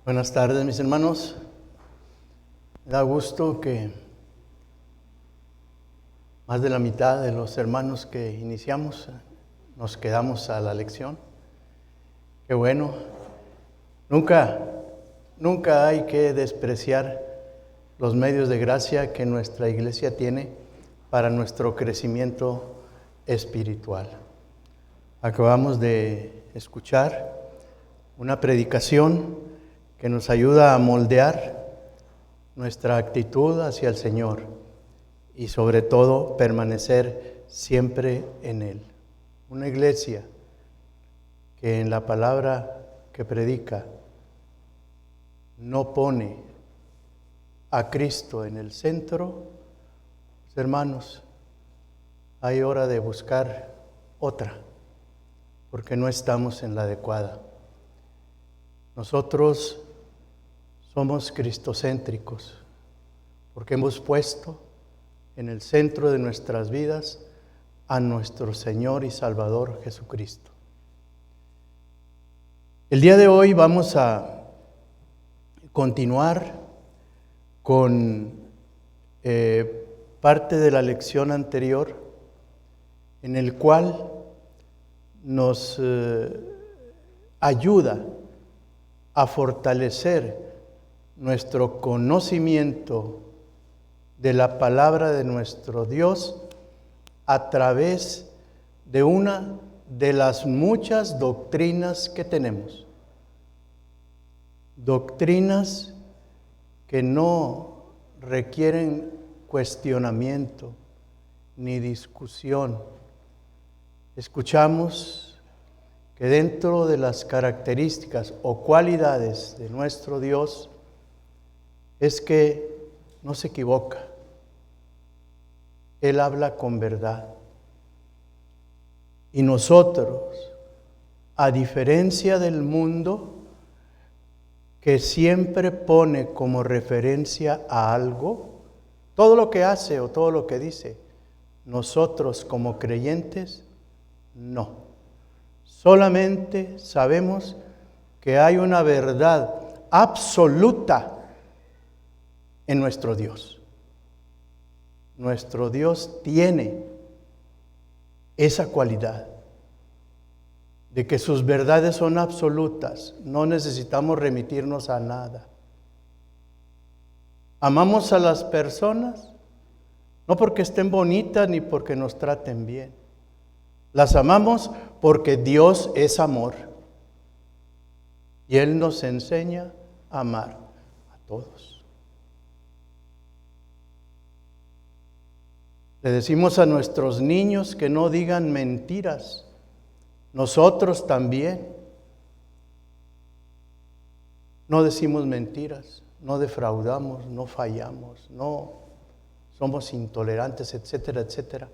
Buenas tardes, mis hermanos. Me da gusto que más de la mitad de los hermanos que iniciamos nos quedamos a la lección. Qué bueno. Nunca hay que despreciar los medios de gracia que nuestra iglesia tiene para nuestro crecimiento espiritual. Acabamos de escuchar una predicación que nos ayuda a moldear nuestra actitud hacia el Señor y sobre todo permanecer siempre en Él. Una iglesia que en la palabra que predica no pone a Cristo en el centro, hermanos, hay hora de buscar otra, porque no estamos en la adecuada. Nosotros somos cristocéntricos, porque hemos puesto en el centro de nuestras vidas a nuestro Señor y Salvador Jesucristo. El día de hoy vamos a continuar con parte de la lección anterior, en el cual nos ayuda a fortalecer nuestro conocimiento de la palabra de nuestro Dios a través de una de las muchas doctrinas que tenemos. Doctrinas que no requieren cuestionamiento ni discusión. Escuchamos que dentro de las características o cualidades de nuestro Dios es que no se equivoca. Él habla con verdad. Y nosotros, a diferencia del mundo, que siempre pone como referencia a algo, todo lo que hace o todo lo que dice, nosotros como creyentes, no. Solamente sabemos que hay una verdad absoluta en nuestro Dios. Nuestro Dios tiene esa cualidad de que sus verdades son absolutas. No necesitamos remitirnos a nada. Amamos a las personas no porque estén bonitas ni porque nos traten bien. Las amamos porque Dios es amor. Y Él nos enseña a amar a todos. Le decimos a nuestros niños que no digan mentiras. Nosotros también. No decimos mentiras, no defraudamos, no fallamos, no somos intolerantes, etcétera, etcétera.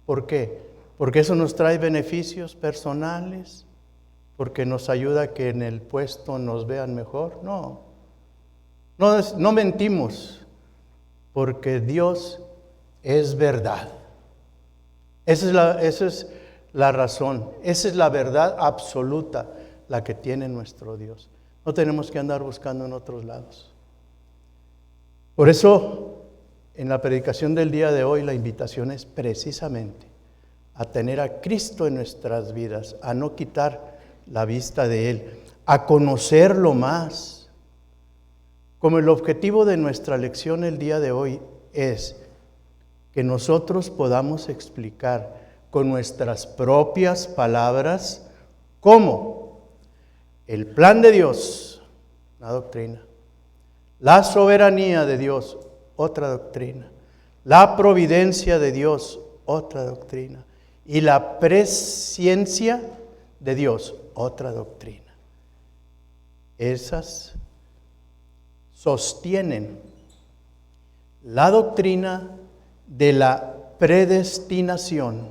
¿Por qué? Porque eso nos trae beneficios personales, porque nos ayuda a que en el puesto nos vean mejor. No mentimos, porque Dios es verdad. Esa es la razón, esa es la verdad absoluta, la que tiene nuestro Dios. No tenemos que andar buscando en otros lados. Por eso, en la predicación del día de hoy, la invitación es precisamente a tener a Cristo en nuestras vidas, a no quitar la vista de Él, a conocerlo más. Como el objetivo de nuestra lección el día de hoy es que nosotros podamos explicar con nuestras propias palabras cómo el plan de Dios, una doctrina, la soberanía de Dios, otra doctrina, la providencia de Dios, otra doctrina, y la presciencia de Dios, otra doctrina. Esas sostienen la doctrina de la predestinación,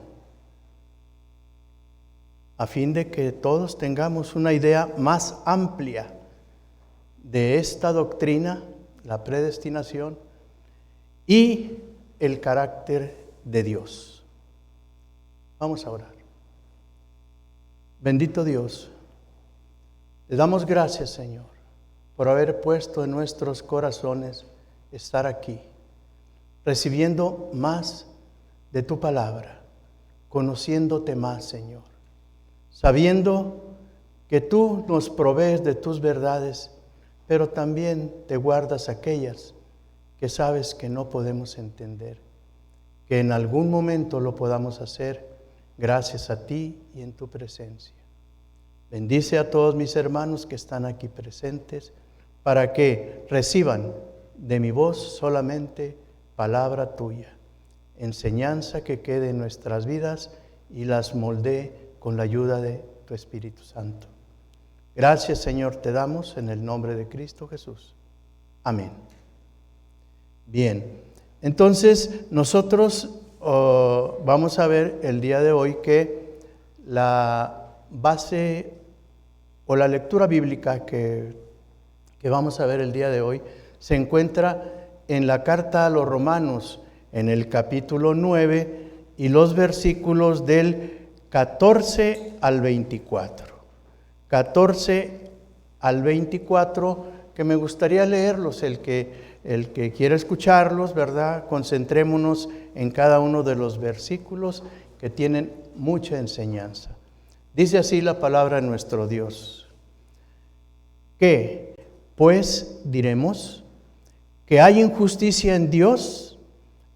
a fin de que todos tengamos una idea más amplia de esta doctrina, la predestinación, y el carácter de Dios. Vamos a orar. Bendito Dios, le damos gracias, Señor, por haber puesto en nuestros corazones estar aquí, recibiendo más de tu palabra, conociéndote más, Señor, sabiendo que tú nos provees de tus verdades, pero también te guardas aquellas que sabes que no podemos entender, que en algún momento lo podamos hacer gracias a ti y en tu presencia. Bendice a todos mis hermanos que están aquí presentes para que reciban de mi voz solamente palabra tuya, enseñanza que quede en nuestras vidas y las moldee con la ayuda de tu Espíritu Santo. Gracias, Señor, te damos en el nombre de Cristo Jesús. Amén. Bien, entonces nosotros vamos a ver el día de hoy que la base o la lectura bíblica que vamos a ver el día de hoy se encuentra en la carta a los Romanos, en el capítulo 9 y los versículos del 14 al 24. 14 al 24, que me gustaría leerlos, el que quiera escucharlos, ¿verdad? Concentrémonos en cada uno de los versículos que tienen mucha enseñanza. Dice así la palabra de nuestro Dios. ¿Qué, pues, diremos? ¿Que hay injusticia en Dios?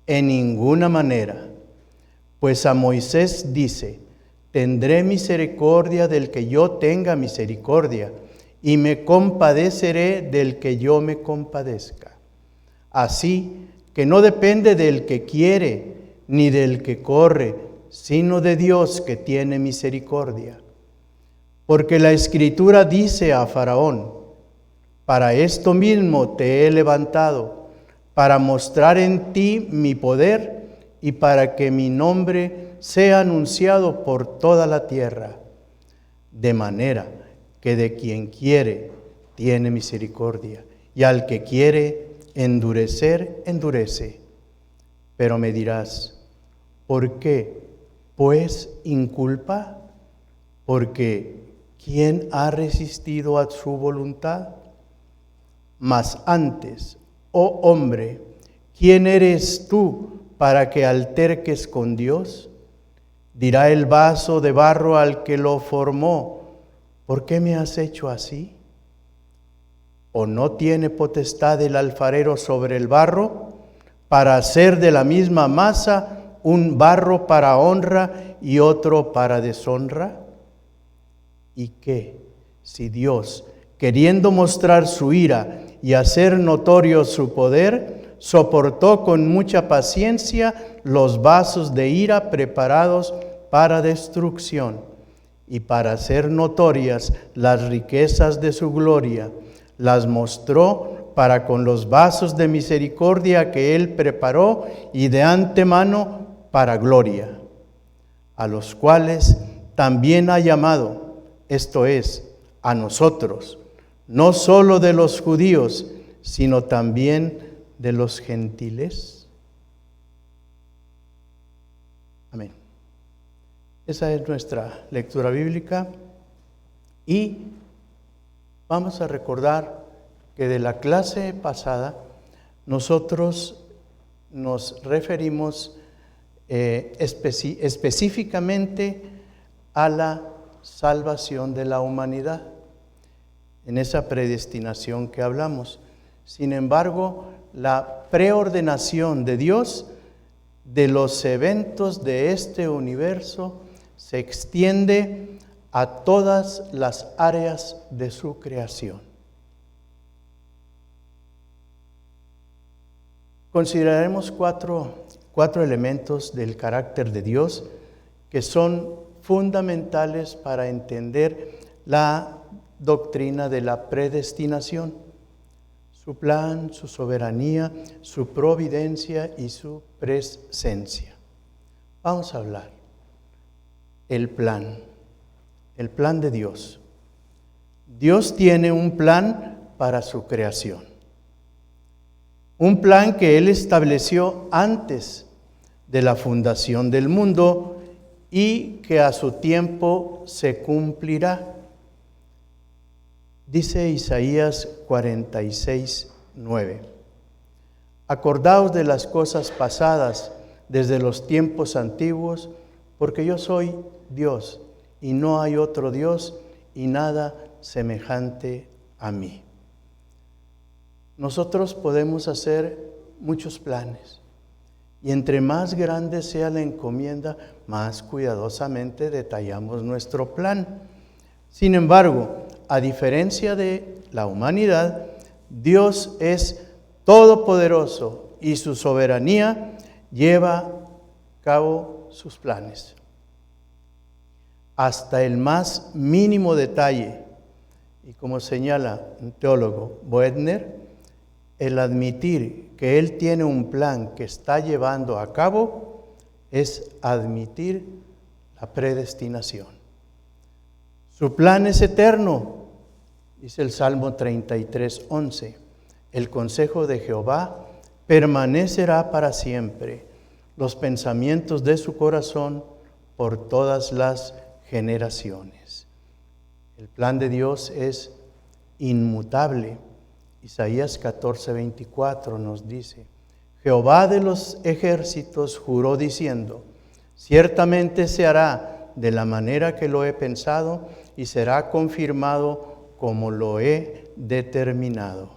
En ninguna manera. Pues a Moisés dice: tendré misericordia del que yo tenga misericordia, y me compadeceré del que yo me compadezca. Así que no depende del que quiere, ni del que corre, sino de Dios que tiene misericordia. Porque la Escritura dice a Faraón: para esto mismo te he levantado, para mostrar en ti mi poder y para que mi nombre sea anunciado por toda la tierra. De manera que de quien quiere tiene misericordia, y al que quiere endurecer, endurece. Pero me dirás: ¿por qué, pues, inculpa? Porque ¿quién ha resistido a su voluntad? Mas antes, oh hombre, ¿quién eres tú para que alterques con Dios? Dirá el vaso de barro al que lo formó: ¿por qué me has hecho así? ¿O no tiene potestad el alfarero sobre el barro para hacer de la misma masa un barro para honra y otro para deshonra? ¿Y qué, si Dios, queriendo mostrar su ira y hacer notorio su poder, soportó con mucha paciencia los vasos de ira preparados para destrucción, y para hacer notorias las riquezas de su gloria, las mostró para con los vasos de misericordia que él preparó y de antemano para gloria, a los cuales también ha llamado, esto es, a nosotros, no solo de los judíos, sino también de los gentiles. Amén. Esa es nuestra lectura bíblica y vamos a recordar que de la clase pasada nosotros nos referimos específicamente a la salvación de la humanidad, en esa predestinación que hablamos. Sin embargo, la preordenación de Dios de los eventos de este universo se extiende a todas las áreas de su creación. Consideraremos cuatro elementos del carácter de Dios que son fundamentales para entender la doctrina de la predestinación: su plan, su soberanía, su providencia y su presencia. Vamos a hablar. El plan de Dios. Dios tiene un plan para su creación. Un plan que Él estableció antes de la fundación del mundo y que a su tiempo se cumplirá. Dice Isaías 46:9. Acordaos de las cosas pasadas desde los tiempos antiguos, porque yo soy Dios y no hay otro Dios y nada semejante a mí. Nosotros podemos hacer muchos planes y entre más grande sea la encomienda, más cuidadosamente detallamos nuestro plan. Sin embargo, a diferencia de la humanidad, Dios es todopoderoso y su soberanía lleva a cabo sus planes. Hasta el más mínimo detalle, y como señala un teólogo, Boedner, el admitir que Él tiene un plan que está llevando a cabo es admitir la predestinación. Su plan es eterno, dice el Salmo 33:11. El consejo de Jehová permanecerá para siempre, los pensamientos de su corazón por todas las generaciones. El plan de Dios es inmutable. Isaías 14:24 nos dice: Jehová de los ejércitos juró diciendo: ciertamente se hará de la manera que lo he pensado y será confirmado como lo he determinado.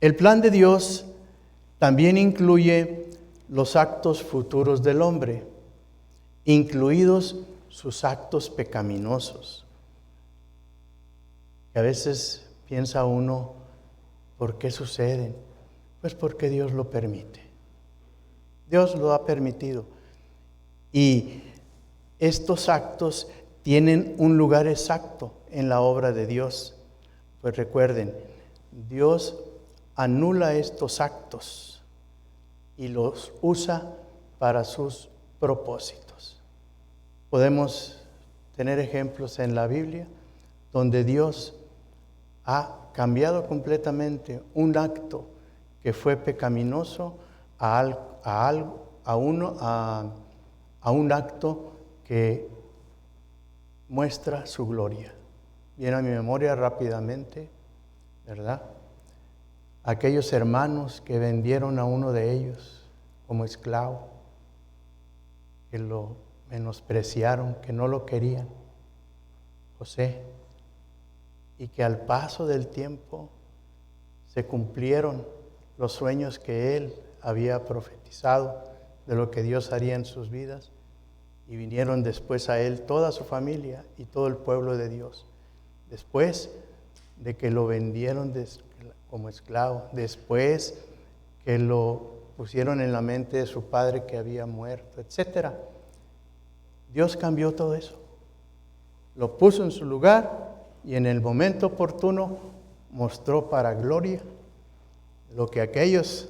El plan de Dios también incluye los actos futuros del hombre, incluidos sus actos pecaminosos. Y a veces piensa uno, ¿por qué suceden? Pues porque Dios lo permite. Dios lo ha permitido. Y estos actos tienen un lugar exacto en la obra de Dios. Pues recuerden, Dios anula estos actos y los usa para sus propósitos. Podemos tener ejemplos en la Biblia donde Dios ha cambiado completamente un acto que fue pecaminoso a un acto que muestra su gloria. Viene a mi memoria rápidamente, ¿verdad? Aquellos hermanos que vendieron a uno de ellos como esclavo, que lo menospreciaron, que no lo querían, José, y que al paso del tiempo se cumplieron los sueños que él había profetizado de lo que Dios haría en sus vidas, y vinieron después a él toda su familia y todo el pueblo de Dios, después de que lo vendieron como esclavo, después que lo pusieron en la mente de su padre que había muerto, etc. Dios cambió todo eso, lo puso en su lugar y en el momento oportuno mostró para gloria lo que aquellos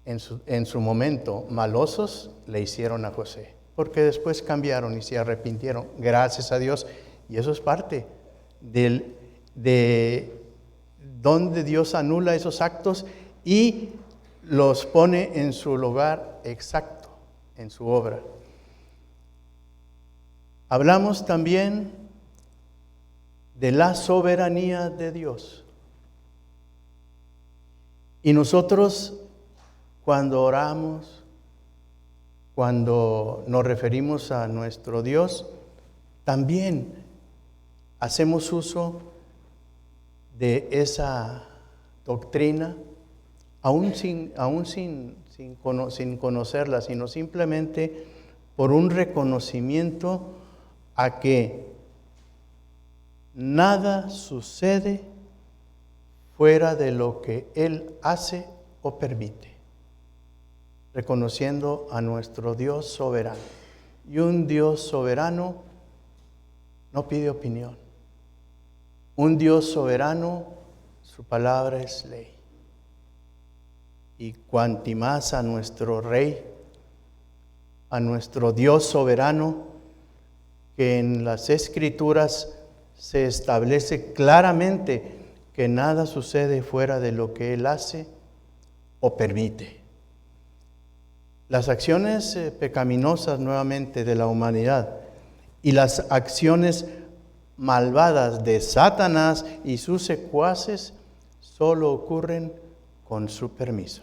en su momento malosos le hicieron a José, porque después cambiaron y se arrepintieron, gracias a Dios, y eso es parte de donde Dios anula esos actos y los pone en su lugar exacto, en su obra. Hablamos también de la soberanía de Dios. Y nosotros, cuando oramos, cuando nos referimos a nuestro Dios, también hacemos uso de esa doctrina, aún sin conocerla, sino simplemente por un reconocimiento a que nada sucede fuera de lo que Él hace o permite, reconociendo a nuestro Dios soberano. Y un Dios soberano no pide opinión. Un Dios soberano, su palabra es ley. Y cuanti más a nuestro Rey, a nuestro Dios soberano, que en las Escrituras se establece claramente que nada sucede fuera de lo que Él hace o permite. Las acciones pecaminosas nuevamente de la humanidad y las acciones malvadas de Satanás y sus secuaces solo ocurren con su permiso.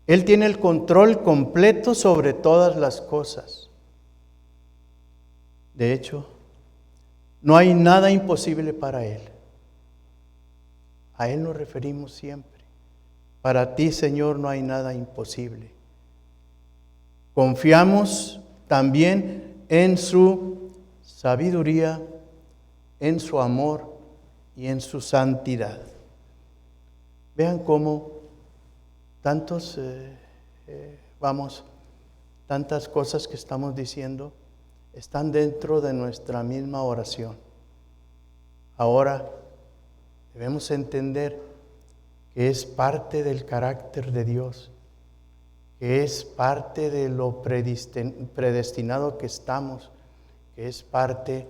Él tiene el control completo sobre todas las cosas. De hecho, no hay nada imposible para Él. A Él nos referimos siempre. Para ti, Señor, no hay nada imposible. Confiamos también en su sabiduría, en su amor y en su santidad. Vean cómo tantas cosas que estamos diciendo están dentro de nuestra misma oración. Ahora debemos entender que es parte del carácter de Dios, que es parte de lo predestinado que estamos, que es parte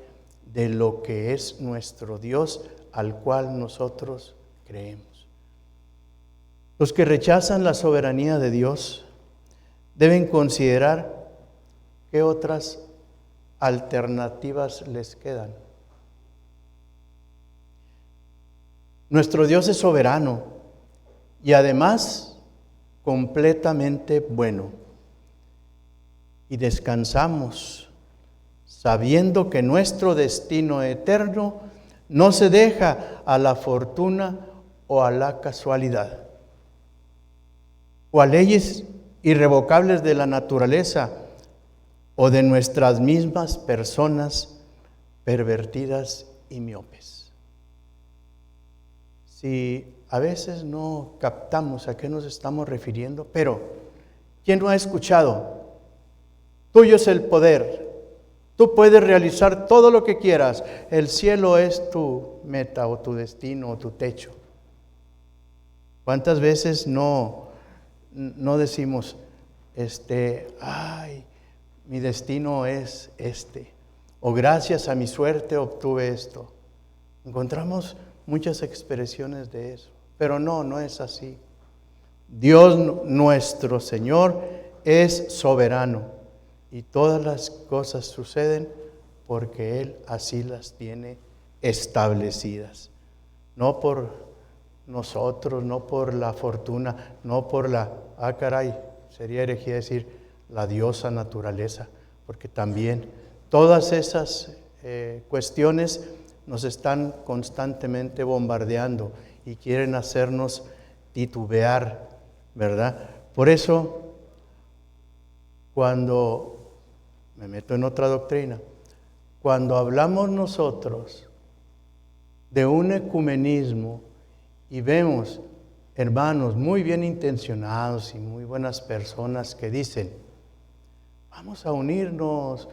de lo que es nuestro Dios al cual nosotros creemos. Los que rechazan la soberanía de Dios deben considerar qué otras alternativas les quedan. Nuestro Dios es soberano y además completamente bueno. Y descansamos sabiendo que nuestro destino eterno no se deja a la fortuna o a la casualidad, o a leyes irrevocables de la naturaleza o de nuestras mismas personas pervertidas y miopes. Si a veces no captamos a qué nos estamos refiriendo, pero ¿quién no ha escuchado? Tuyo es el poder. Tú puedes realizar todo lo que quieras. El cielo es tu meta o tu destino o tu techo. ¿Cuántas veces no decimos, mi destino es este, o gracias a mi suerte obtuve esto? Encontramos muchas expresiones de eso, pero no es así. Dios nuestro Señor es soberano y todas las cosas suceden porque Él así las tiene establecidas, no por nosotros, no por la fortuna, no por sería herejía decir la diosa naturaleza, porque también todas esas cuestiones nos están constantemente bombardeando y quieren hacernos titubear, ¿verdad? Por eso, cuando me meto en otra doctrina, cuando hablamos nosotros de un ecumenismo y vemos hermanos muy bien intencionados y muy buenas personas que dicen, vamos a unirnos,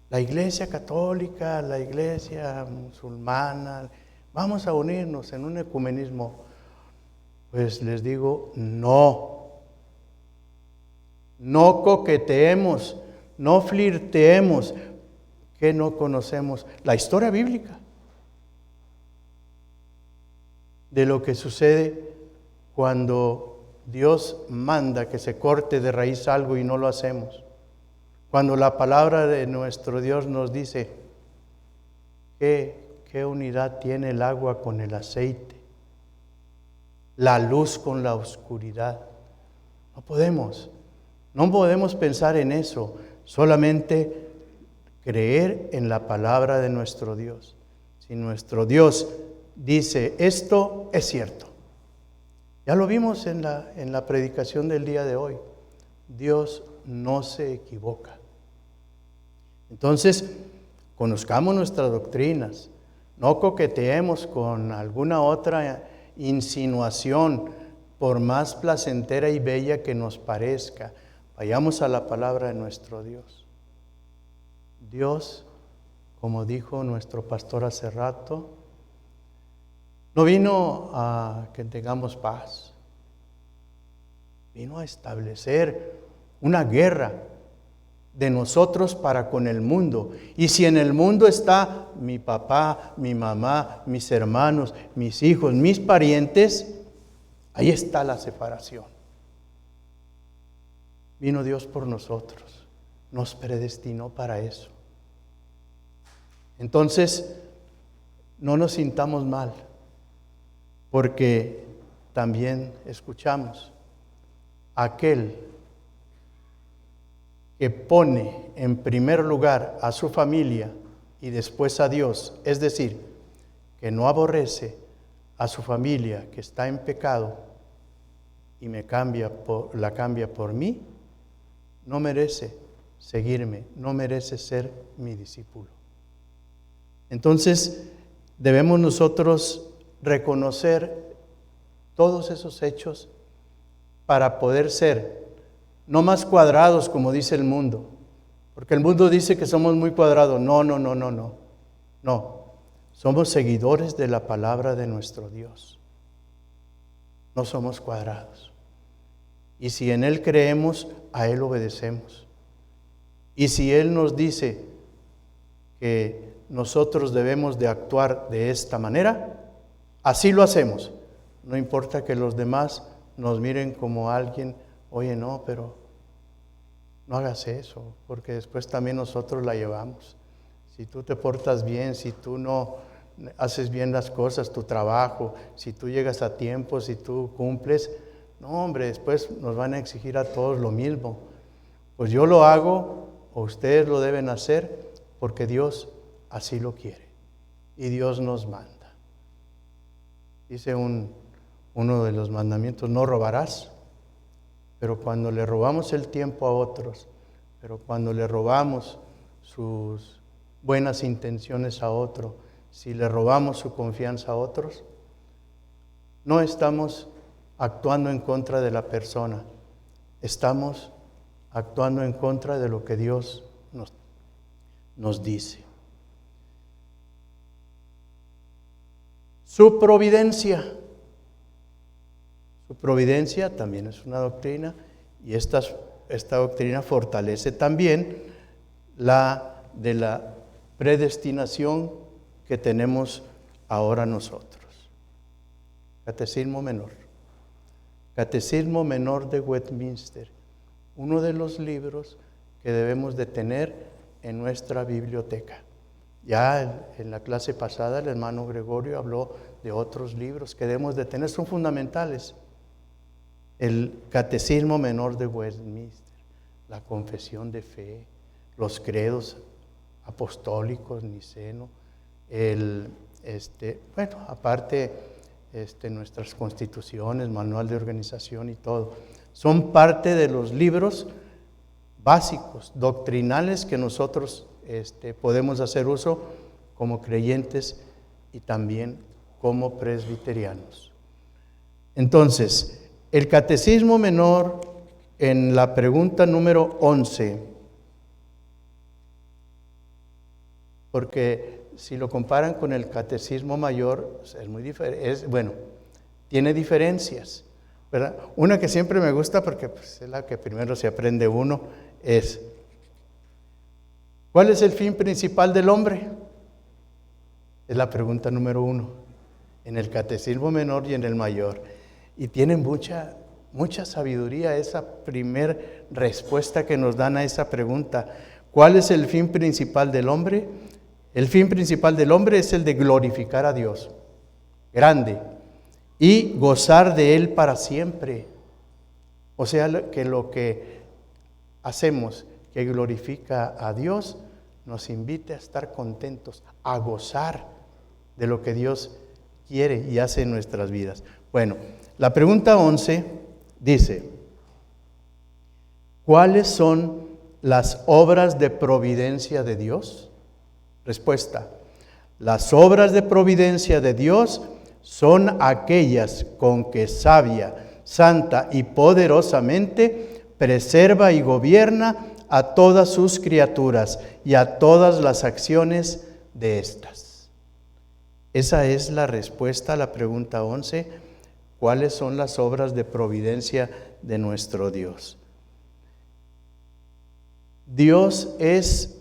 la iglesia católica, la iglesia musulmana, vamos a unirnos en un ecumenismo, pues les digo, no coqueteemos, no flirteemos, que no conocemos la historia bíblica de lo que sucede cuando Dios manda que se corte de raíz algo y no lo hacemos. Cuando la palabra de nuestro Dios nos dice qué unidad tiene el agua con el aceite, la luz con la oscuridad. No podemos pensar en eso, solamente creer en la palabra de nuestro Dios. Si nuestro Dios dice esto es cierto. Ya lo vimos en la predicación del día de hoy. Dios no se equivoca. Entonces, conozcamos nuestras doctrinas. No coqueteemos con alguna otra insinuación, por más placentera y bella que nos parezca. Vayamos a la palabra de nuestro Dios. Dios, como dijo nuestro pastor hace rato, no vino a que tengamos paz. Vino a establecer una guerra de nosotros para con el mundo. Y si en el mundo está mi papá, mi mamá, mis hermanos, mis hijos, mis parientes, ahí está la separación. vino Dios por nosotros, nos predestinó para eso. Entonces, no nos sintamos mal, porque también escuchamos aquel que pone en primer lugar a su familia y después a Dios, es decir, que no aborrece a su familia que está en pecado y la cambia por mí, no merece seguirme, no merece ser mi discípulo. Entonces, debemos nosotros reconocer todos esos hechos para poder ser no más cuadrados como dice el mundo, porque el mundo dice que somos muy cuadrados. No, somos seguidores de la palabra de nuestro Dios. No somos cuadrados. Y si en Él creemos, a Él obedecemos. Y si Él nos dice que nosotros debemos de actuar de esta manera, así lo hacemos. No importa que los demás nos miren como alguien, oye, no, pero no hagas eso, porque después también nosotros la llevamos. Si tú te portas bien, si tú no haces bien las cosas, tu trabajo, si tú llegas a tiempo, si tú cumples, no, hombre, después nos van a exigir a todos lo mismo. Pues yo lo hago, o ustedes lo deben hacer, porque Dios así lo quiere y Dios nos manda. Dice uno de los mandamientos, no robarás. Pero cuando le robamos el tiempo a otros, pero cuando le robamos sus buenas intenciones a otro, si le robamos su confianza a otros, no estamos actuando en contra de la persona, estamos actuando en contra de lo que Dios nos dice. Su providencia también es una doctrina, y esta doctrina fortalece también la de la predestinación que tenemos ahora nosotros. Catecismo Menor de Westminster, uno de los libros que debemos de tener en nuestra biblioteca. Ya en la clase pasada el hermano Gregorio habló de otros libros que debemos de tener, son fundamentales. El Catecismo Menor de Westminster, la Confesión de Fe, los credos apostólicos, niceno, aparte nuestras constituciones, manual de organización y todo, son parte de los libros básicos, doctrinales que nosotros podemos hacer uso como creyentes y también como presbiterianos. Entonces, el Catecismo Menor, en la pregunta número 11, porque si lo comparan con el Catecismo Mayor, es muy diferente, tiene diferencias, ¿verdad? Una que siempre me gusta, porque es la que primero se aprende uno, es: ¿cuál es el fin principal del hombre? Es la pregunta número 1, en el Catecismo Menor y en el Mayor. Y tiene mucha sabiduría esa primer respuesta que nos dan a esa pregunta. ¿Cuál es el fin principal del hombre? El fin principal del hombre es el de glorificar a Dios, grande, y gozar de Él para siempre. O sea, que lo que hacemos que glorifica a Dios nos invite a estar contentos, a gozar de lo que Dios quiere y hace en nuestras vidas. Bueno, la pregunta 11 dice: ¿cuáles son las obras de providencia de Dios? Respuesta: las obras de providencia de Dios son aquellas con que sabia, santa y poderosamente preserva y gobierna a todas sus criaturas y a todas las acciones de éstas. Esa es la respuesta a la pregunta 11. ¿Cuáles son las obras de providencia de nuestro Dios? Dios es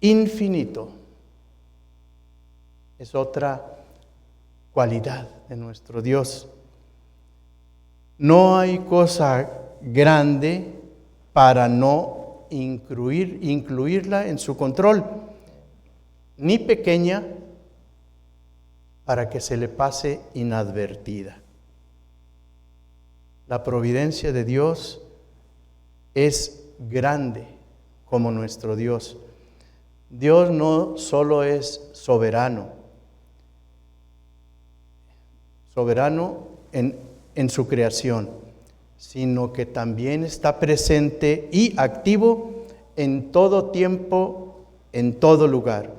infinito. Es otra cualidad de nuestro Dios. No hay cosa grande para no incluirla en su control, ni pequeña para que se le pase inadvertida. La providencia de Dios es grande como nuestro Dios. Dios no solo es soberano en su creación, sino que también está presente y activo en todo tiempo, en todo lugar,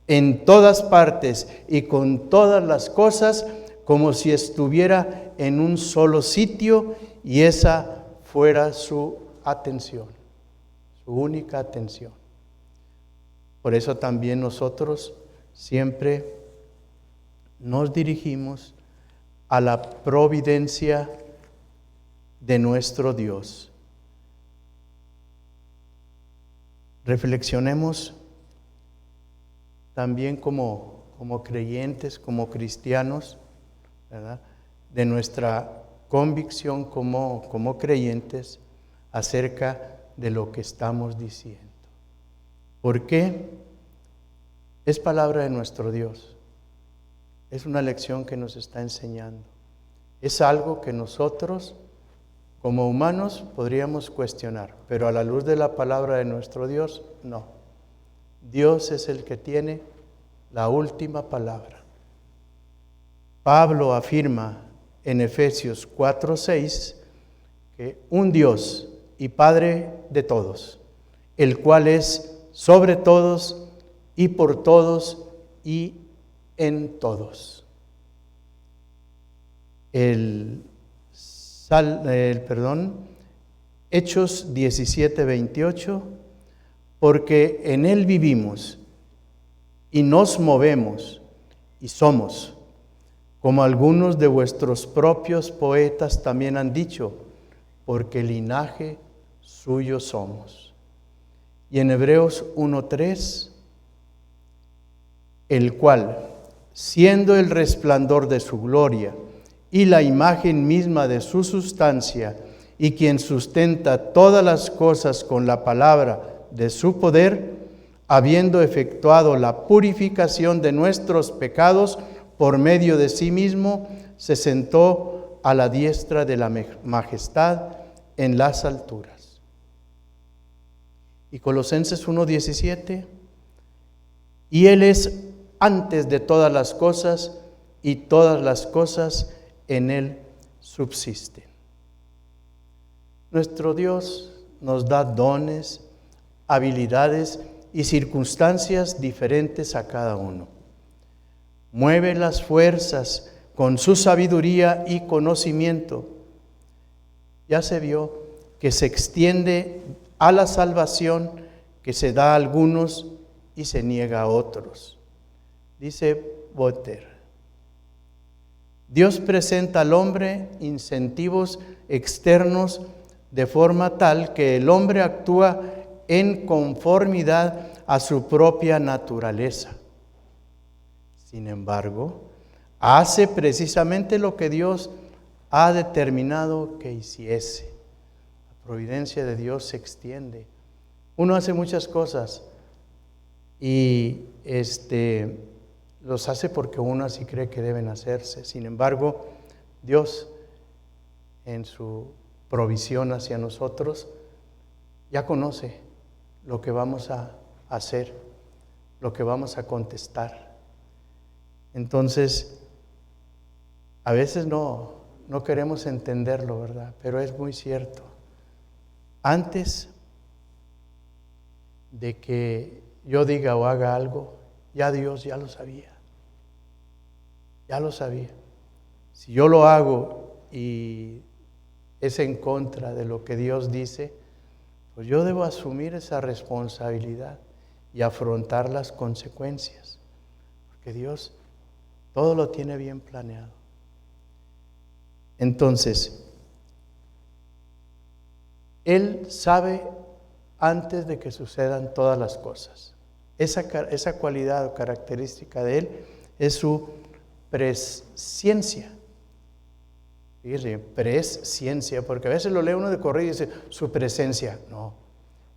en todas partes y con todas las cosas, como si estuviera en un solo sitio y esa fuera su atención, su única atención. Por eso también nosotros siempre nos dirigimos a la providencia de nuestro Dios. Reflexionemos también como creyentes, como cristianos, ¿verdad?, de nuestra convicción como creyentes acerca de lo que estamos diciendo. ¿Por qué? Es palabra de nuestro Dios. Es una lección que nos está enseñando. Es algo que nosotros, como humanos, podríamos cuestionar, pero a la luz de la palabra de nuestro Dios, no. Dios es el que tiene la última palabra. Pablo afirma en Efesios 4:6 que un Dios y Padre de todos, el cual es sobre todos y por todos y en todos. Hechos 17:28, porque en Él vivimos y nos movemos y somos, como algunos de vuestros propios poetas también han dicho, porque linaje suyo somos. Y en Hebreos 1:3, el cual, siendo el resplandor de su gloria y la imagen misma de su sustancia, y quien sustenta todas las cosas con la palabra de su poder, habiendo efectuado la purificación de nuestros pecados por medio de sí mismo, se sentó a la diestra de la majestad en las alturas. Y Colosenses 1:17, y Él es antes de todas las cosas, y todas las cosas en Él subsisten. Nuestro Dios nos da dones, habilidades y circunstancias diferentes a cada uno. Mueve las fuerzas con su sabiduría y conocimiento. Ya se vio que se extiende a la salvación que se da a algunos y se niega a otros. Dice Voltaire, Dios presenta al hombre incentivos externos de forma tal que el hombre actúa en conformidad a su propia naturaleza. Sin embargo, hace precisamente lo que Dios ha determinado que hiciese. La providencia de Dios se extiende. Uno hace muchas cosas y los hace porque uno así cree que deben hacerse. Sin embargo, Dios, en su provisión hacia nosotros, ya conoce lo que vamos a hacer, lo que vamos a contestar. Entonces, a veces no queremos entenderlo, ¿verdad? Pero es muy cierto. Antes de que yo diga o haga algo, ya Dios ya lo sabía. Ya lo sabía. Si yo lo hago y es en contra de lo que Dios dice, pues yo debo asumir esa responsabilidad y afrontar las consecuencias, porque Dios todo lo tiene bien planeado. Entonces, Él sabe antes de que sucedan todas las cosas. Esa cualidad o característica de Él es su presciencia. Fíjese, presciencia, porque a veces lo lee uno de corrido y dice su presencia. No,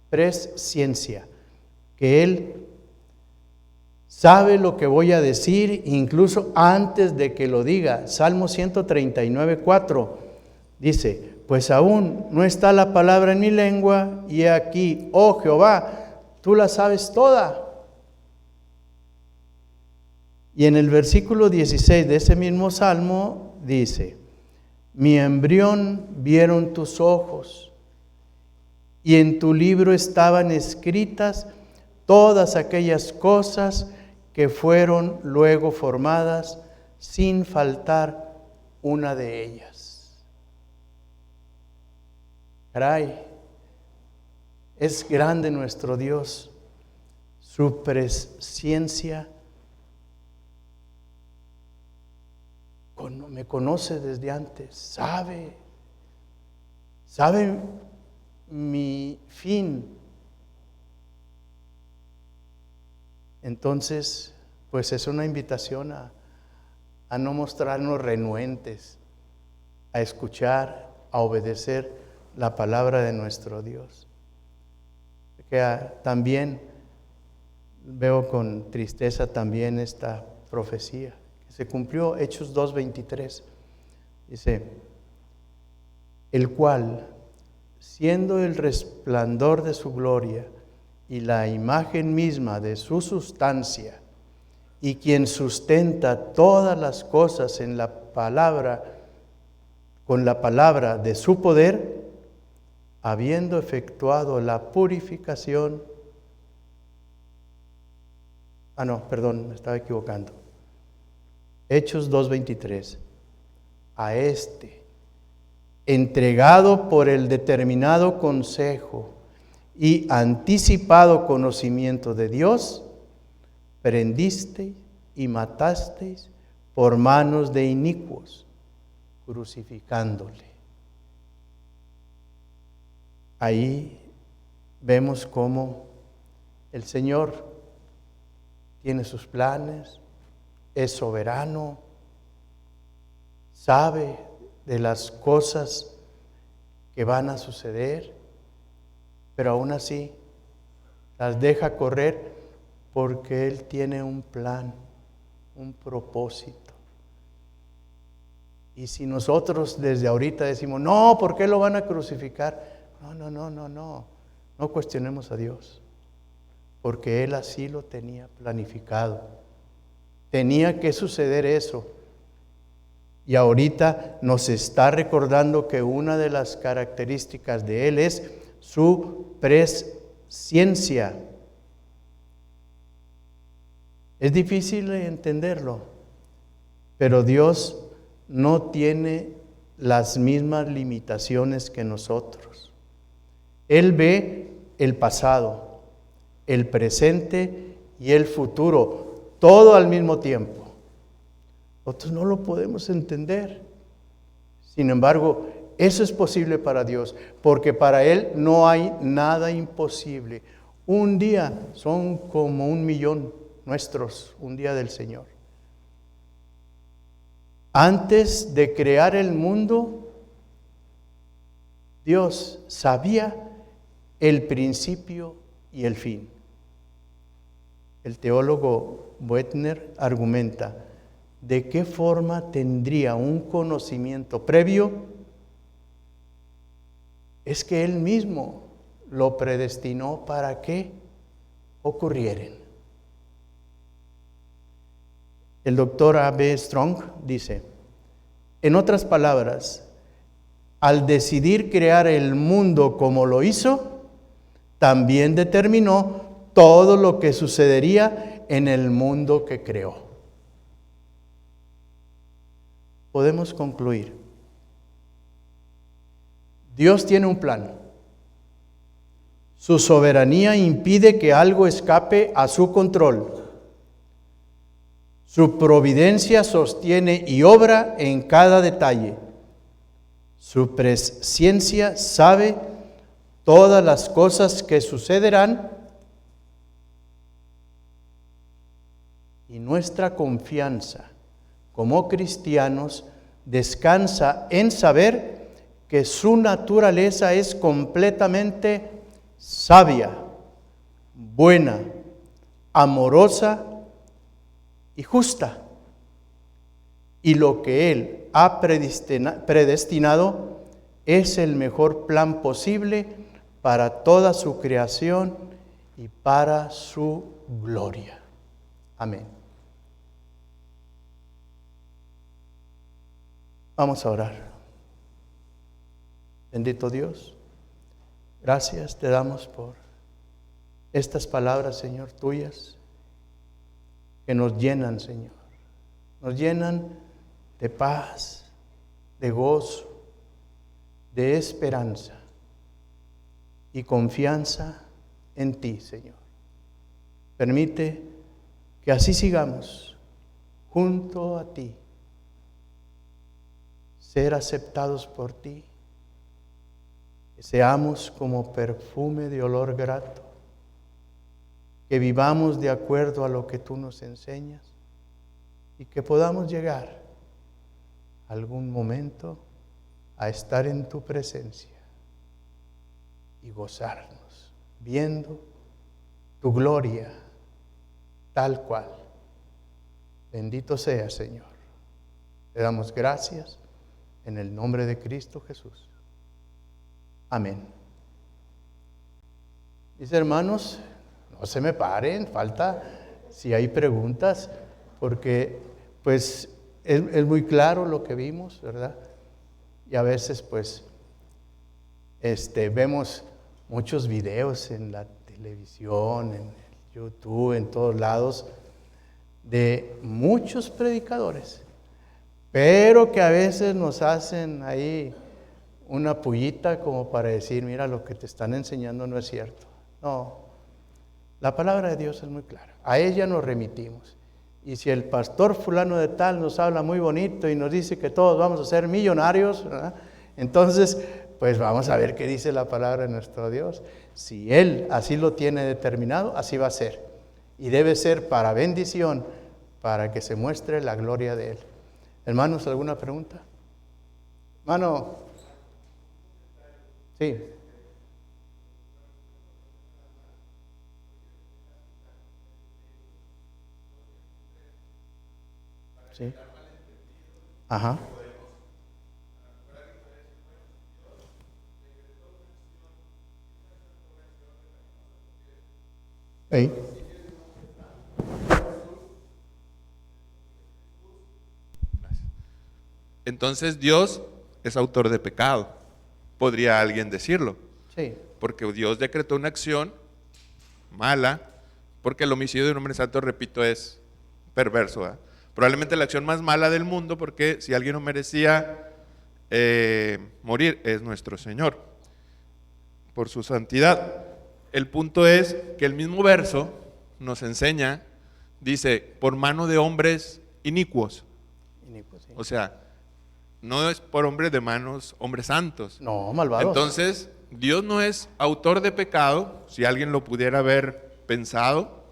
presciencia, que Él sabe lo que voy a decir incluso antes de que lo diga. Salmo 139, 4 dice: pues aún no está la palabra en mi lengua, y he aquí, oh Jehová, tú la sabes toda. Y en el versículo 16 de ese mismo salmo dice: mi embrión vieron tus ojos, y en tu libro estaban escritas todas aquellas cosas que fueron luego formadas, sin faltar una de ellas. Caray, es grande nuestro Dios, su presciencia. Me conoce desde antes, sabe mi fin. Entonces, pues es una invitación a no mostrarnos renuentes, a escuchar, a obedecer la palabra de nuestro Dios. Que también veo con tristeza también esta profecía. Se cumplió, Hechos 2:23, dice: el cual, siendo el resplandor de su gloria y la imagen misma de su sustancia, y quien sustenta todas las cosas en la palabra, con la palabra de su poder, habiendo efectuado la purificación. Me estaba equivocando. Hechos 2:23, a este, entregado por el determinado consejo y anticipado conocimiento de Dios, prendisteis y matasteis por manos de inicuos, crucificándole. Ahí vemos cómo el Señor tiene sus planes, es soberano, sabe de las cosas que van a suceder, pero aún así las deja correr porque Él tiene un plan, un propósito. Y si nosotros desde ahorita decimos: no, ¿por qué lo van a crucificar? No cuestionemos a Dios, porque Él así lo tenía planificado. Tenía que suceder eso. Y ahorita nos está recordando que una de las características de Él es su presciencia. Es difícil entenderlo, pero Dios no tiene las mismas limitaciones que nosotros. Él ve el pasado, el presente y el futuro, todo al mismo tiempo. Nosotros no lo podemos entender. Sin embargo, eso es posible para Dios, porque para Él no hay nada imposible. Un día son como 1,000,000 nuestros, un día del Señor. Antes de crear el mundo, Dios sabía el principio y el fin. El teólogo Buettner argumenta: ¿de qué forma tendría un conocimiento previo? Es que Él mismo lo predestinó para que ocurrieran. El doctor A.B. Strong dice: en otras palabras, al decidir crear el mundo como lo hizo, también determinó todo lo que sucedería en el mundo que creó. Podemos concluir: Dios tiene un plan. Su soberanía impide que algo escape a su control. Su providencia sostiene y obra en cada detalle. Su presciencia sabe todas las cosas que sucederán. Y nuestra confianza como cristianos descansa en saber que su naturaleza es completamente sabia, buena, amorosa y justa. Y lo que Él ha predestinado es el mejor plan posible para toda su creación y para su gloria. Amén. Vamos a orar. Bendito Dios, gracias te damos por estas palabras, Señor, tuyas, que nos llenan, Señor. Nos llenan de paz, de gozo, de esperanza y confianza en ti, Señor. Permite que así sigamos junto a ti, ser aceptados por ti, que seamos como perfume de olor grato, que vivamos de acuerdo a lo que tú nos enseñas y que podamos llegar algún momento a estar en tu presencia y gozarnos viendo tu gloria tal cual. Bendito sea, Señor. Te damos gracias en el nombre de Cristo Jesús. Amén. Mis hermanos, no se me paren, falta si hay preguntas, porque pues es muy claro lo que vimos, ¿verdad? Y a veces pues vemos muchos videos en la televisión, en YouTube, en todos lados, de muchos predicadores, pero que a veces nos hacen ahí una pullita como para decir, mira, lo que te están enseñando no es cierto. No, la palabra de Dios es muy clara, a ella nos remitimos. Y si el pastor fulano de tal nos habla muy bonito y nos dice que todos vamos a ser millonarios, ¿verdad? Entonces, pues vamos a ver qué dice la palabra de nuestro Dios. Si Él así lo tiene determinado, así va a ser. Y debe ser para bendición, para que se muestre la gloria de Él. Hermanos, ¿alguna pregunta? Hermano, sí. Sí. Ajá. Hey. Entonces Dios es autor de pecado, podría alguien decirlo. Sí. Porque Dios decretó una acción mala, porque el homicidio de un hombre santo, repito, es perverso, ¿verdad? Probablemente la acción más mala del mundo, porque si alguien no merecía morir, es nuestro Señor, por su santidad. El punto es que el mismo verso nos enseña, dice, por mano de hombres inicuos. Inicuos, sí. O sea, no es por hombres de manos, hombres santos. No, malvados. Entonces, Dios no es autor de pecado, si alguien lo pudiera haber pensado,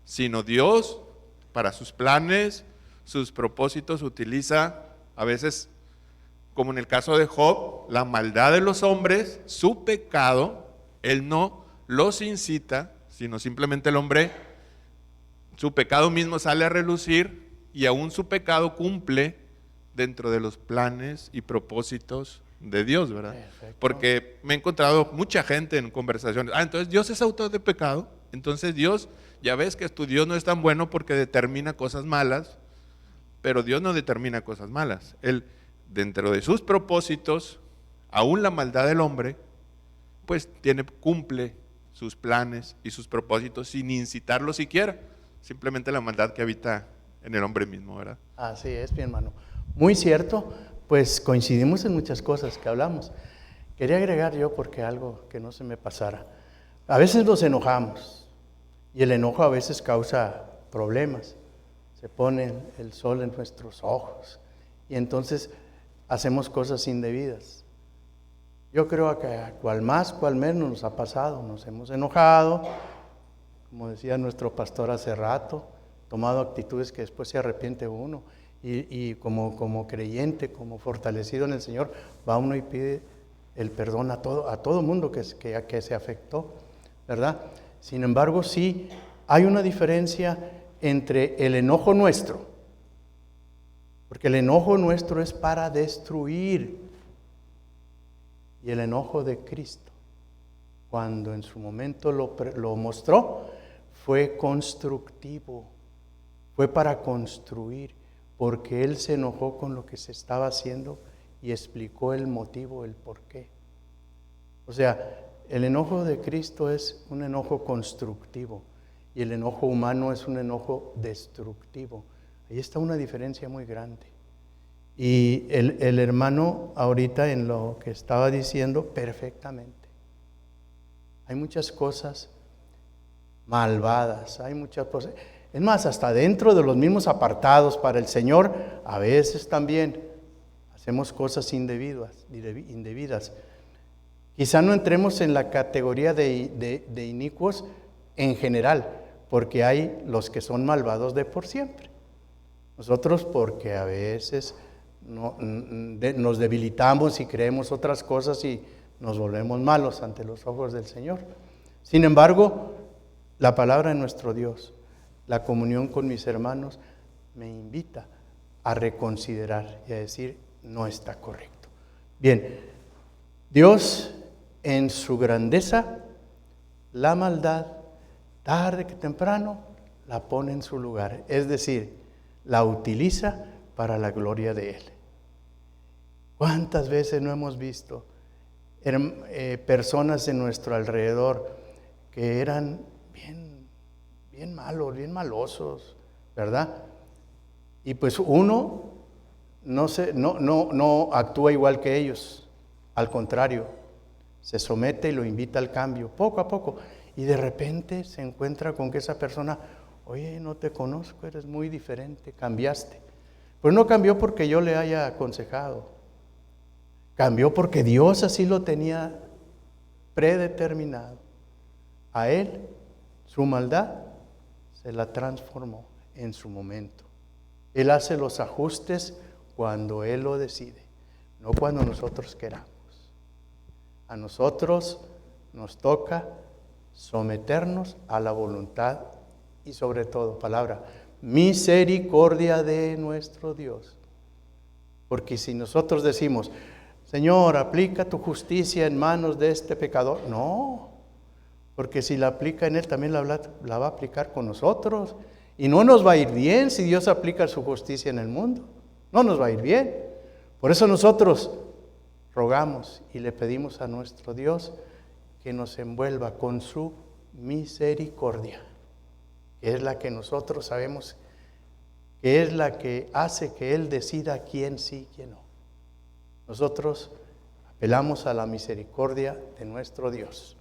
sino Dios, para sus planes, sus propósitos, utiliza a veces, como en el caso de Job, la maldad de los hombres, su pecado, Él no los incita, sino simplemente el hombre, su pecado mismo sale a relucir y aún su pecado cumple dentro de los planes y propósitos de Dios, ¿verdad? Perfecto. Porque me he encontrado mucha gente en conversaciones, entonces Dios es autor de pecado, entonces Dios, ya ves que tu Dios no es tan bueno porque determina cosas malas, pero Dios no determina cosas malas. Él, dentro de sus propósitos, aún la maldad del hombre, pues cumple sus planes y sus propósitos sin incitarlo siquiera, simplemente la maldad que habita en el hombre mismo, ¿verdad? Así es, mi hermano. Muy cierto, pues coincidimos en muchas cosas que hablamos. Quería agregar yo, porque algo que no se me pasara. A veces nos enojamos y el enojo a veces causa problemas. Se pone el sol en nuestros ojos y entonces hacemos cosas indebidas. Yo creo que a cual más, cual menos nos ha pasado. Nos hemos enojado, como decía nuestro pastor hace rato, tomado actitudes que después se arrepiente uno. Y como creyente, como fortalecido en el Señor, va uno y pide el perdón a todo mundo que se afectó, ¿verdad? Sin embargo, sí hay una diferencia entre el enojo nuestro, porque el enojo nuestro es para destruir, y el enojo de Cristo, cuando en su momento lo mostró, fue constructivo, fue para construir, porque Él se enojó con lo que se estaba haciendo y explicó el motivo, el porqué. O sea, el enojo de Cristo es un enojo constructivo y el enojo humano es un enojo destructivo. Ahí está una diferencia muy grande. Y el hermano ahorita en lo que estaba diciendo perfectamente. Hay muchas cosas malvadas, hay muchas cosas. Es más, hasta dentro de los mismos apartados para el Señor, a veces también hacemos cosas indebidas. Quizá no entremos en la categoría de inicuos en general, porque hay los que son malvados de por siempre. Nosotros porque a veces nos debilitamos y creemos otras cosas y nos volvemos malos ante los ojos del Señor. Sin embargo, la palabra de nuestro Dios, la comunión con mis hermanos, me invita a reconsiderar y a decir, no está correcto. Bien, Dios en su grandeza, la maldad, tarde que temprano, la pone en su lugar. Es decir, la utiliza para la gloria de Él. ¿Cuántas veces no hemos visto personas en nuestro alrededor que eran bien malos, bien malosos, ¿verdad? Y pues uno no actúa igual que ellos, al contrario, se somete y lo invita al cambio, poco a poco, y de repente se encuentra con que esa persona, oye, no te conozco, eres muy diferente, cambiaste. Pues no cambió porque yo le haya aconsejado, cambió porque Dios así lo tenía predeterminado. A él, su maldad, se la transformó en su momento. Él hace los ajustes cuando Él lo decide, no cuando nosotros queramos. A nosotros nos toca someternos a la voluntad y sobre todo, palabra, misericordia de nuestro Dios. Porque si nosotros decimos, Señor, aplica tu justicia en manos de este pecador, no, porque si la aplica en él, también la va a aplicar con nosotros. Y no nos va a ir bien si Dios aplica su justicia en el mundo. No nos va a ir bien. Por eso nosotros rogamos y le pedimos a nuestro Dios que nos envuelva con su misericordia, que es la que nosotros sabemos, que es la que hace que Él decida quién sí, quién no. Nosotros apelamos a la misericordia de nuestro Dios.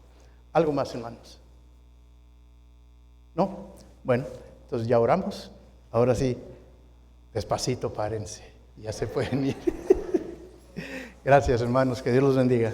¿Algo más, hermanos? ¿No? Bueno, entonces ya oramos. Ahora sí, despacito, párense. Ya se pueden ir. Gracias, hermanos. Que Dios los bendiga.